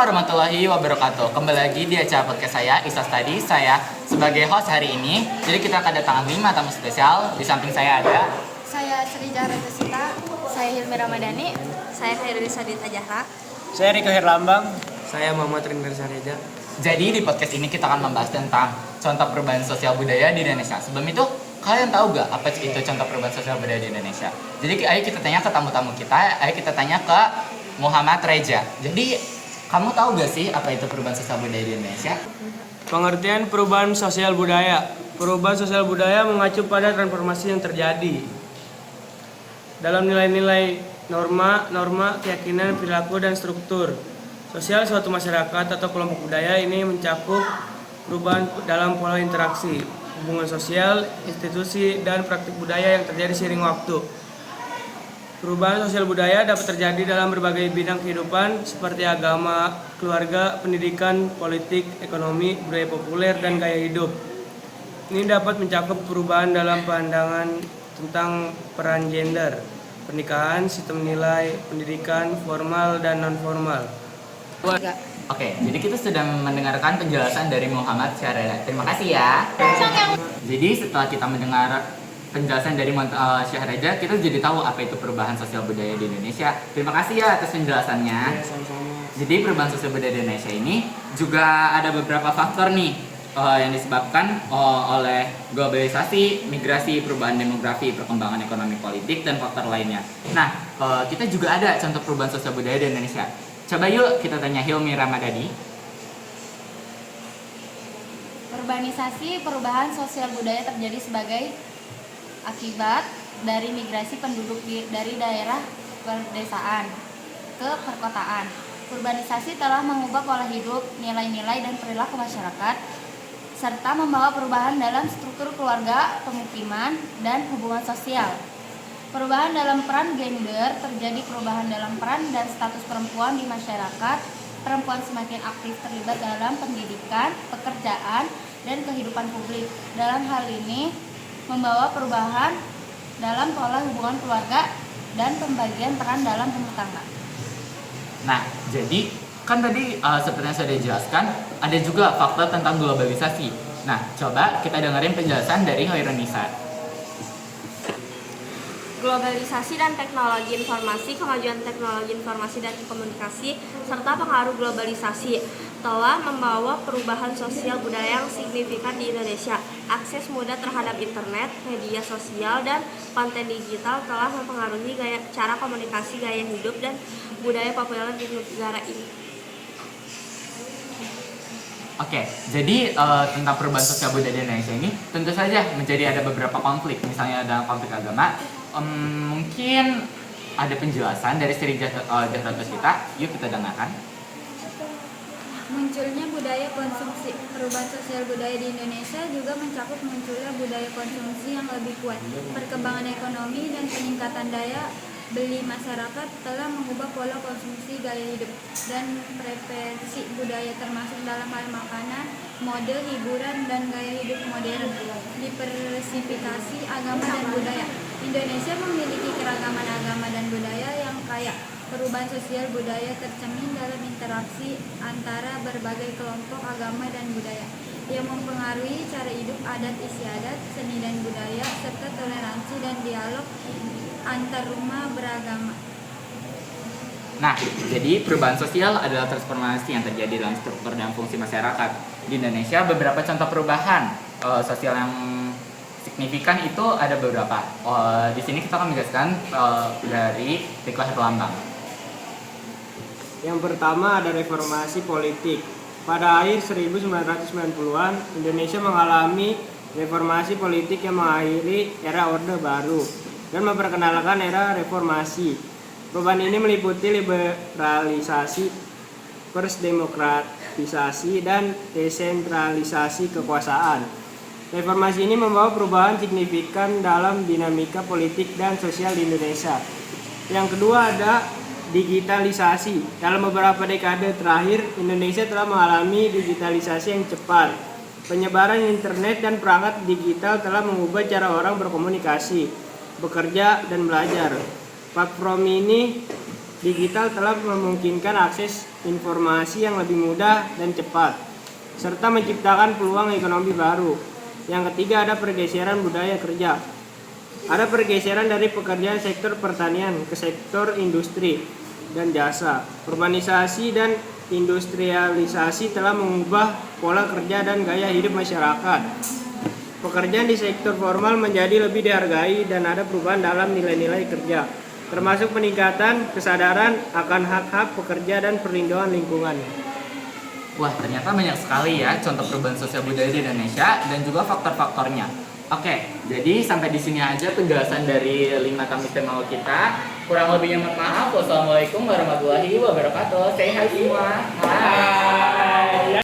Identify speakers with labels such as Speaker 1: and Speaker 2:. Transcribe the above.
Speaker 1: warahmatullahi wabarakatuh. Kembali lagi di acara podcast saya, Isa Study. Saya sebagai host hari ini. Jadi kita kedatangan 5 tamu spesial. Di samping saya ada
Speaker 2: Saya Srija Rajasita. Saya Hilmi Ramadhani. Saya Khairul Sadita Jahra.
Speaker 3: Saya Riko Herlambang.
Speaker 4: Saya Muhammad Rindar Sareja.
Speaker 1: Jadi di podcast ini kita akan membahas tentang contoh perubahan sosial budaya di Indonesia. Sebelum itu, kalian tahu gak apa itu contoh perubahan sosial budaya di Indonesia? Jadi ayo kita tanya ke tamu-tamu kita, ayo kita tanya ke Muhammad Reja. Jadi kamu tahu gak sih apa itu perubahan sosial budaya di Indonesia?
Speaker 3: Pengertian perubahan sosial budaya. Perubahan sosial budaya mengacu pada transformasi yang terjadi dalam nilai-nilai, norma, keyakinan, perilaku, dan struktur sosial suatu masyarakat atau kelompok budaya. Ini mencakup perubahan dalam pola interaksi, hubungan sosial, institusi, dan praktik budaya yang terjadi seiring waktu. Perubahan sosial budaya dapat terjadi dalam berbagai bidang kehidupan seperti agama, keluarga, pendidikan, politik, ekonomi, budaya populer, dan gaya hidup. Ini dapat mencakup perubahan dalam pandangan tentang peran gender, pernikahan, sistem nilai, pendidikan, formal, dan non-formal.
Speaker 1: Oke, jadi kita sudah mendengarkan penjelasan dari Muhammad Syahreja. Terima kasih ya. Jadi setelah kita mendengar penjelasan dari Syahreja, kita jadi tahu apa itu perubahan sosial budaya di Indonesia. Terima kasih ya atas penjelasannya. Jadi perubahan sosial budaya di Indonesia ini juga ada beberapa faktor nih yang disebabkan oleh globalisasi, migrasi, perubahan demografi, perkembangan ekonomi politik, dan faktor lainnya. Nah, kita juga ada contoh perubahan sosial budaya di Indonesia. Coba yuk kita tanya Hilmi Ramadhani.
Speaker 2: Urbanisasi perubahan sosial budaya terjadi sebagai akibat dari migrasi penduduk dari daerah pedesaan ke perkotaan. Urbanisasi telah mengubah pola hidup, nilai-nilai, dan perilaku masyarakat, serta membawa perubahan dalam struktur keluarga, pemukiman, dan hubungan sosial. Perubahan dalam peran gender, terjadi perubahan dalam peran dan status perempuan di masyarakat. Perempuan semakin aktif terlibat dalam pendidikan, pekerjaan, dan kehidupan publik. Dalam hal ini membawa perubahan dalam pola hubungan keluarga dan pembagian peran dalam rumah tangga.
Speaker 1: Nah, jadi kan tadi seperti yang sudah dijelaskan, ada juga faktor tentang globalisasi. Nah, coba kita dengerin penjelasan dari Hoironisa.
Speaker 5: Globalisasi dan teknologi informasi, kemajuan teknologi informasi dan komunikasi, serta pengaruh globalisasi telah membawa perubahan sosial budaya yang signifikan di Indonesia. Akses mudah terhadap internet, media sosial, dan konten digital telah mempengaruhi cara komunikasi, gaya hidup, dan budaya populer di negara ini.
Speaker 1: Oke, jadi tentang perubahan sosial budaya di Indonesia ini tentu saja menjadi ada beberapa konflik. Misalnya dalam konflik agama, mungkin ada penjelasan dari Srija Rajasita. Yuk kita dengarkan.
Speaker 2: Munculnya budaya konsumsi. Perubahan sosial budaya di Indonesia juga mencakup munculnya budaya konsumsi yang lebih kuat. Perkembangan ekonomi dan peningkatan daya beli masyarakat telah mengubah pola konsumsi, gaya hidup, dan preferensi budaya, termasuk dalam hal makanan, mode, hiburan, dan gaya hidup modern. Diversifikasi agama dan budaya. Indonesia memiliki keragaman agama dan budaya yang kaya. Perubahan sosial budaya tercermin dalam interaksi antara berbagai kelompok agama dan budaya yang mempengaruhi cara hidup, adat istiadat, seni dan budaya, serta toleransi dan dialog antar rumah beragama.
Speaker 1: Nah, jadi perubahan sosial adalah transformasi yang terjadi dalam struktur dan fungsi masyarakat. Di Indonesia, beberapa contoh perubahan sosial yang signifikan itu ada beberapa. Di sini kita akan menjelaskan dari Riko Herlambang.
Speaker 3: Yang pertama ada reformasi politik. Pada akhir 1990-an, Indonesia mengalami reformasi politik yang mengakhiri era Orde Baru dan memperkenalkan era reformasi. Perubahan ini meliputi liberalisasi, persdemokratisasi, dan desentralisasi kekuasaan. Reformasi ini membawa perubahan signifikan dalam dinamika politik dan sosial di Indonesia. Yang kedua ada digitalisasi. Dalam beberapa dekade terakhir, Indonesia telah mengalami digitalisasi yang cepat. Penyebaran internet dan perangkat digital telah mengubah cara orang berkomunikasi, bekerja, dan belajar. Platform ini digital telah memungkinkan akses informasi yang lebih mudah dan cepat, serta menciptakan peluang ekonomi baru. Yang ketiga, ada pergeseran budaya kerja. Ada pergeseran dari pekerjaan sektor pertanian ke sektor industri dan jasa. Urbanisasi dan industrialisasi telah mengubah pola kerja dan gaya hidup masyarakat. Pekerjaan di sektor formal menjadi lebih dihargai dan ada perubahan dalam nilai-nilai kerja, termasuk peningkatan kesadaran akan hak-hak pekerja dan perlindungan lingkungan.
Speaker 1: Wah, ternyata banyak sekali ya contoh perubahan sosial budaya di Indonesia dan juga faktor-faktornya. Oke, jadi sampai di sini aja penjelasan dari 5 tamu istimewa kita. Kurang lebihnya mohon maaf. Wassalamualaikum warahmatullahi wabarakatuh. Say hi semua. Hai.